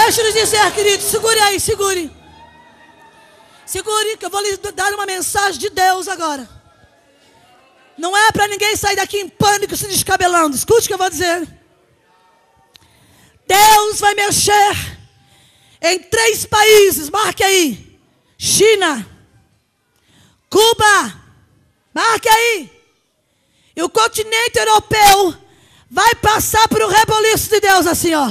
Deixa eu lhe dizer, querido, segure aí, segure. Segure, que eu vou lhe dar uma mensagem de Deus agora. Não é para ninguém sair daqui em pânico, se descabelando. Escute o que eu vou dizer. Deus vai mexer em 3 países, marque aí. China, Cuba, marque aí. E o continente europeu vai passar por um reboliço de Deus assim, ó.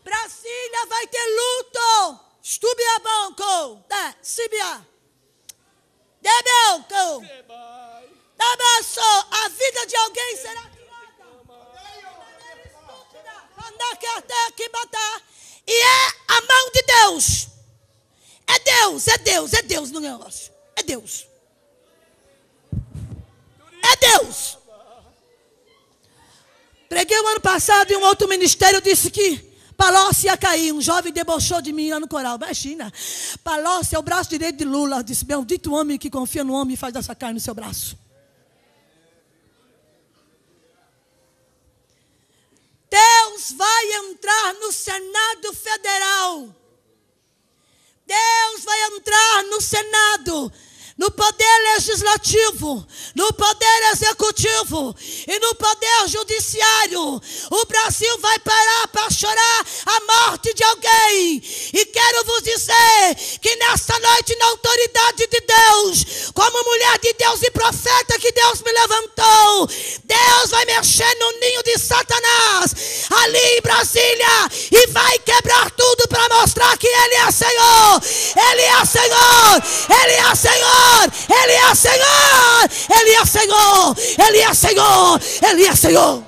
Brasília vai ter luto. Estúbia banco, Sibia. Debelco. Dabaço, a vida de alguém será tirada. E é a mão de Deus. É Deus, é Deus, é Deus no negócio. É Deus. É Deus. Preguei o ano passado em um outro ministério, disse que Palocci ia cair. Um jovem debochou de mim lá no coral. Imagina, Palocci é o braço direito de Lula. Disse, bendito homem que confia no homem e faz dessa carne no seu braço. Deus vai entrar no Senado Federal. Deus vai entrar no Senado, no poder legislativo, no poder executivo e no poder judiciário. O Brasil vai parar para chorar a morte de alguém. E quero vos dizer que nesta noite, na autoridade de Deus, como mulher de Deus e profeta que Deus me levantou, Deus vai mexer no ninho de Satanás ali em Brasília e vai quebrar tudo para mostrar que Ele é Senhor. Ele é Senhor. Ele é Senhor. Ele é Senhor, Ele é Senhor, Ele é Senhor, Ele é Senhor.